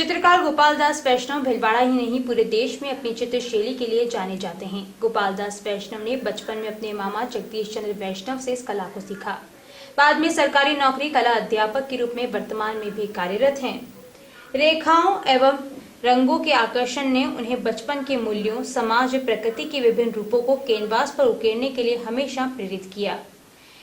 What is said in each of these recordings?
चित्रकार गोपाल दास वैष्णव भीलवाड़ा ही नहीं पूरे देश में अपनी चित्र शैली के लिए जाने जाते हैं। गोपाल दास वैष्णव ने बचपन में अपने मामा जगदीश चंद्र वैष्णव से इस कला को सीखा। बाद में सरकारी नौकरी कला अध्यापक के रूप में वर्तमान में भी कार्यरत हैं। रेखाओं एवं रंगों के आकर्षण ने उन्हें बचपन के मूल्यों, समाज, प्रकृति के विभिन्न रूपों को कैनवास पर उकेरने के लिए हमेशा प्रेरित किया।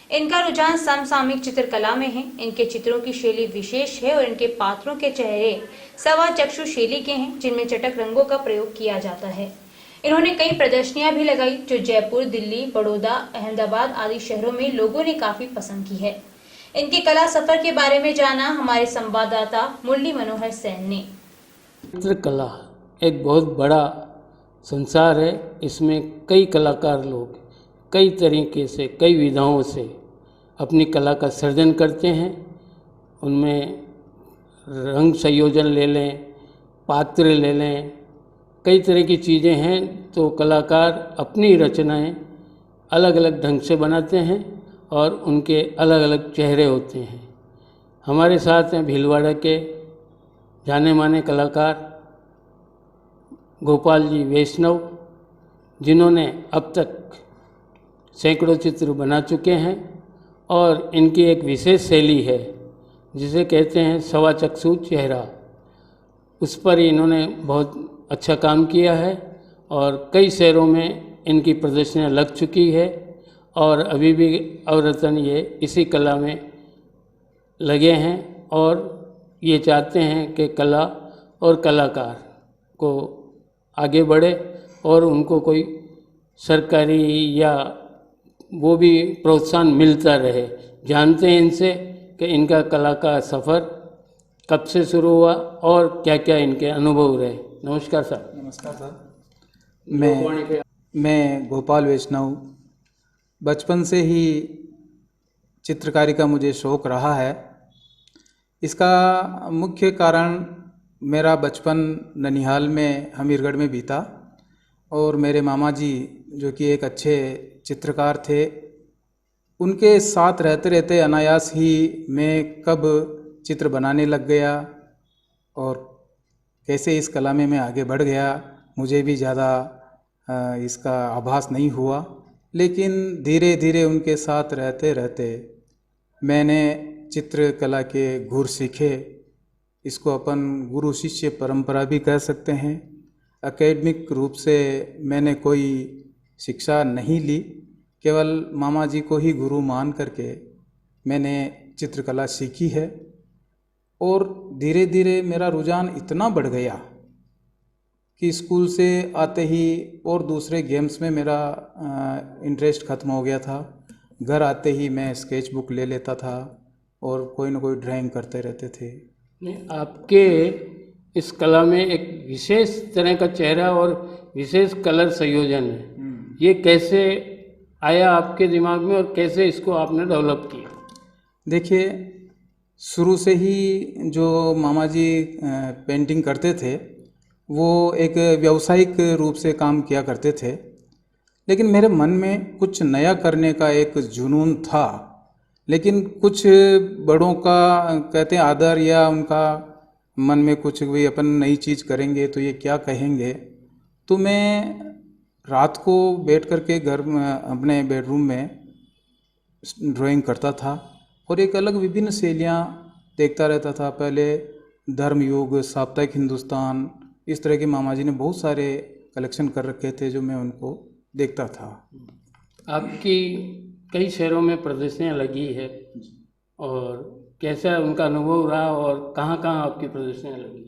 इनका रुझान समसामयिक चित्रकला में है। इनके चित्रों की शैली विशेष है और इनके पात्रों के चेहरे सवा चक्षु शैली के हैं, जिनमें चटक रंगों का प्रयोग किया जाता है। इन्होंने कई प्रदर्शनियां भी लगाई, जो जयपुर, दिल्ली, बड़ौदा, अहमदाबाद आदि शहरों में लोगों ने काफी पसंद की है। इनके कला सफर के बारे में जाना हमारे संवाददाता मुरली मनोहर सेन ने। चित्रकला एक बहुत बड़ा संसार है। इसमें कई कलाकार लोग कई तरीके से, कई विधाओं से अपनी कला का सर्जन करते हैं। उनमें रंग संयोजन ले लें, पात्र ले लें, कई तरह की चीज़ें हैं। तो कलाकार अपनी रचनाएं अलग अलग ढंग से बनाते हैं और उनके अलग अलग चेहरे होते हैं। हमारे साथ हैं भीलवाड़ा के जाने माने कलाकार गोपाल जी वैष्णव, जिन्होंने अब तक सैकड़ों चित्र बना चुके हैं और इनकी एक विशेष शैली है जिसे कहते हैं सवा चक्षु चेहरा। उस पर इन्होंने बहुत अच्छा काम किया है और कई शहरों में इनकी प्रदर्शनियाँ लग चुकी है और अभी भी अविरतन ये इसी कला में लगे हैं और ये चाहते हैं कि कला और कलाकार को आगे बढ़े और उनको कोई सरकारी या वो भी प्रोत्साहन मिलता रहे। जानते हैं इनसे कि इनका कला का सफ़र कब से शुरू हुआ और क्या क्या इनके अनुभव रहे। नमस्कार सर। नमस्कार सर। मैं गोपाल वैष्णव। बचपन से ही चित्रकारी का मुझे शौक़ रहा है। इसका मुख्य कारण मेरा बचपन ननिहाल में हमीरगढ़ में बीता और मेरे मामा जी जो कि एक अच्छे चित्रकार थे, उनके साथ रहते रहते अनायास ही मैं कब चित्र बनाने लग गया और कैसे इस कला में मैं आगे बढ़ गया मुझे भी ज़्यादा इसका आभास नहीं हुआ। लेकिन धीरे धीरे उनके साथ रहते रहते मैंने चित्रकला के गुर सीखे। इसको अपन गुरु शिष्य परंपरा भी कह सकते हैं। एकेडमिक रूप से मैंने कोई शिक्षा नहीं ली, केवल मामा जी को ही गुरु मान करके मैंने चित्रकला सीखी है और धीरे धीरे मेरा रुझान इतना बढ़ गया कि स्कूल से आते ही और दूसरे गेम्स में मेरा इंटरेस्ट ख़त्म हो गया था। घर आते ही मैं स्केच बुक ले लेता था और कोई ना कोई ड्राइंग करते रहते थे। आपके इस कला में एक विशेष तरह का चेहरा और विशेष कलर संयोजन है। ये कैसे आया आपके दिमाग में और कैसे इसको आपने डेवलप किया? देखिए, शुरू से ही जो मामा जी पेंटिंग करते थे वो एक व्यावसायिक रूप से काम किया करते थे, लेकिन मेरे मन में कुछ नया करने का एक जुनून था। लेकिन कुछ बड़ों का कहते हैं आदर या उनका मन में कुछ भी अपन नई चीज़ करेंगे तो ये क्या कहेंगे, तो मैं रात को बैठ कर के घर में अपने बेडरूम में ड्राइंग करता था और एक अलग विभिन्न शैलियाँ देखता रहता था। पहले धर्मयुग, साप्ताहिक हिंदुस्तान, इस तरह के मामा जी ने बहुत सारे कलेक्शन कर रखे थे जो मैं उनको देखता था। आपकी कई शहरों में प्रदर्शनियाँ लगी है और कैसा उनका अनुभव रहा और कहाँ कहाँ आपकी प्रदर्शनियाँ लगी?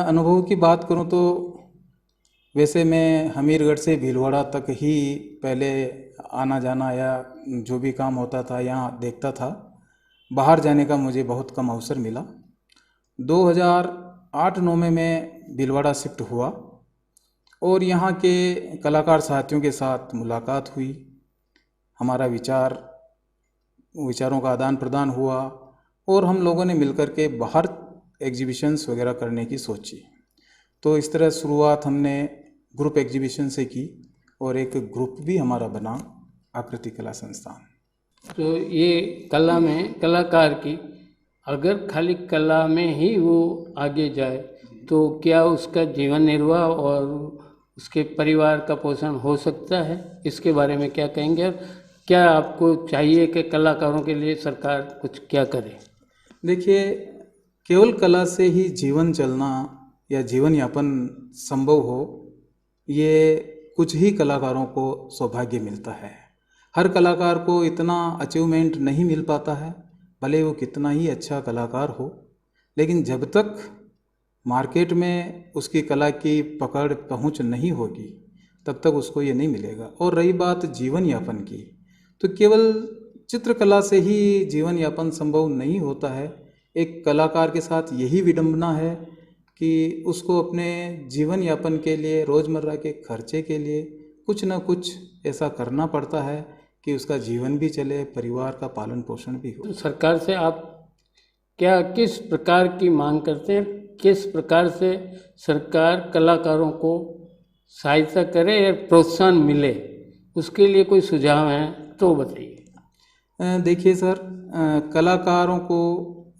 अनुभव की बात करूँ तो वैसे मैं हमीरगढ़ से भीलवाड़ा तक ही पहले आना जाना या जो भी काम होता था यहाँ देखता था। बाहर जाने का मुझे बहुत कम अवसर मिला। 2008-9 में मैं भीलवाड़ा शिफ्ट हुआ और यहाँ के कलाकार साथियों के साथ मुलाकात हुई। हमारा विचारों का आदान प्रदान हुआ और हम लोगों ने मिलकर के बाहर एग्जीबिशंस वगैरह करने की सोची। तो इस तरह शुरुआत हमने ग्रुप एग्जीबिशन से की और एक ग्रुप भी हमारा बना, आकृति कला संस्थान। तो ये कला में कलाकार की अगर खाली कला में ही वो आगे जाए तो क्या उसका जीवन निर्वाह और उसके परिवार का पोषण हो सकता है? इसके बारे में क्या कहेंगे? और क्या आपको चाहिए कि कलाकारों के लिए सरकार कुछ क्या करे? देखिए, केवल कला से ही जीवन चलना या जीवन यापन संभव हो, ये कुछ ही कलाकारों को सौभाग्य मिलता है। हर कलाकार को इतना अचीवमेंट नहीं मिल पाता है, भले वो कितना ही अच्छा कलाकार हो, लेकिन जब तक मार्केट में उसकी कला की पकड़ पहुंच नहीं होगी तब तक उसको ये नहीं मिलेगा। और रही बात जीवन यापन की, तो केवल चित्रकला से ही जीवन यापन संभव नहीं होता है। एक कलाकार के साथ यही विडंबना है कि उसको अपने जीवन यापन के लिए, रोज़मर्रा के खर्चे के लिए कुछ ना कुछ ऐसा करना पड़ता है कि उसका जीवन भी चले, परिवार का पालन पोषण भी हो। तो सरकार से आप क्या किस प्रकार की मांग करते हैं? किस प्रकार से सरकार कलाकारों को सहायता करे या प्रोत्साहन मिले, उसके लिए कोई सुझाव हैं तो बताइए। देखिए सर, कलाकारों को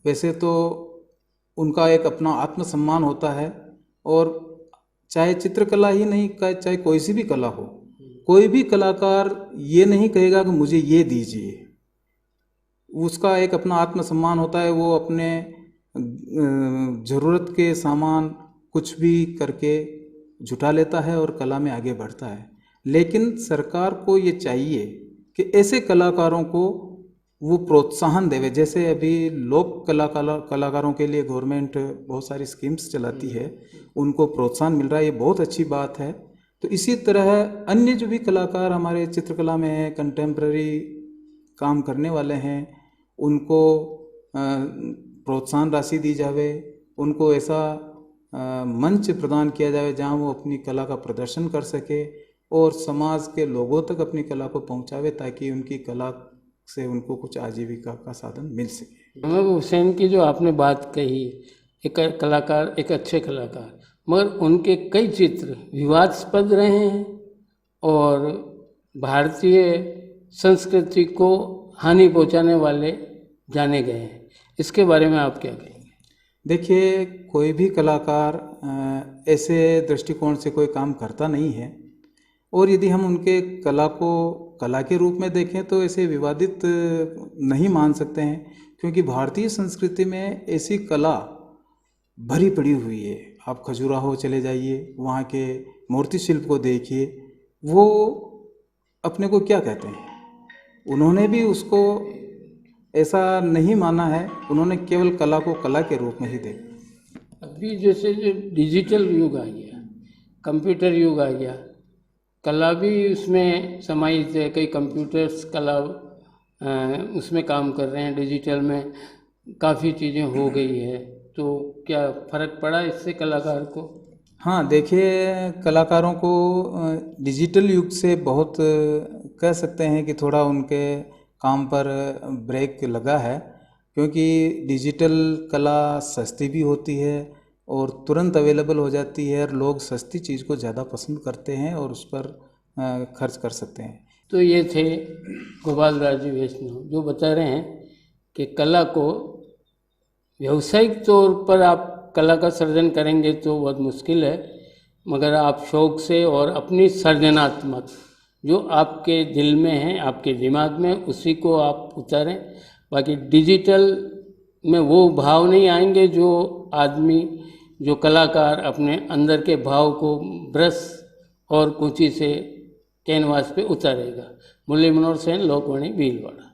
वैसे तो उनका एक अपना आत्मसम्मान होता है, और चाहे चित्रकला ही नहीं, चाहे कोई सी भी कला हो, कोई भी कलाकार ये नहीं कहेगा कि मुझे ये दीजिए। उसका एक अपना आत्मसम्मान होता है, वो अपने ज़रूरत के सामान कुछ भी करके जुटा लेता है और कला में आगे बढ़ता है। लेकिन सरकार को ये चाहिए कि ऐसे कलाकारों को वो प्रोत्साहन देवे। जैसे अभी लोक कलाकारों के लिए गवर्नमेंट बहुत सारी स्कीम्स चलाती है, उनको प्रोत्साहन मिल रहा है, ये बहुत अच्छी बात है। तो इसी तरह अन्य जो भी कलाकार हमारे चित्रकला में हैं, कंटेम्प्रेरी काम करने वाले हैं, उनको प्रोत्साहन राशि दी जावे, उनको ऐसा मंच प्रदान किया जाए जहां वो अपनी कला का प्रदर्शन कर सके और समाज के लोगों तक अपनी कला को पहुंचावे, ताकि उनकी कला से उनको कुछ आजीविका का साधन मिल सके। महबूब हुसैन की जो आपने बात कही, एक कलाकार, एक अच्छे कलाकार, मगर उनके कई चित्र विवादास्पद रहे हैं और भारतीय संस्कृति को हानि पहुंचाने वाले जाने गए हैं। इसके बारे में आप क्या कहेंगे? देखिए, कोई भी कलाकार ऐसे दृष्टिकोण से कोई काम करता नहीं है, और यदि हम उनके कला को कला के रूप में देखें तो ऐसे विवादित नहीं मान सकते हैं, क्योंकि भारतीय संस्कृति में ऐसी कला भरी पड़ी हुई है। आप खजुराहो चले जाइए, वहाँ के मूर्ति शिल्प को देखिए, वो अपने को क्या कहते हैं, उन्होंने भी उसको ऐसा नहीं माना है, उन्होंने केवल कला को कला के रूप में ही देखा। अभी जैसे जो डिजिटल युग आ गया, कंप्यूटर युग आ गया, कला भी उसमें समाहित है। कई कंप्यूटर्स कला उसमें काम कर रहे हैं, डिजिटल में काफ़ी चीज़ें हो गई है, तो क्या फ़र्क पड़ा इससे कलाकार को? हाँ, देखिए, कलाकारों को डिजिटल युग से बहुत कह सकते हैं कि थोड़ा उनके काम पर ब्रेक लगा है, क्योंकि डिजिटल कला सस्ती भी होती है और तुरंत अवेलेबल हो जाती है, और लोग सस्ती चीज़ को ज़्यादा पसंद करते हैं और उस पर खर्च कर सकते हैं। तो ये थे गोपाल दास जी वैष्णव, जो बता रहे हैं कि कला को व्यावसायिक तौर पर आप कला का सृजन करेंगे तो बहुत मुश्किल है, मगर आप शौक़ से और अपनी सृजनात्मक जो आपके दिल में है, आपके दिमाग में, उसी को आप उतारें। बाकी डिजिटल में वो भाव नहीं आएंगे जो आदमी, जो कलाकार अपने अंदर के भाव को ब्रश और कुंची से कैनवास पे उतारेगा। मुरली मनोहर सेन, लोकवाणी, भीलवाड़ा।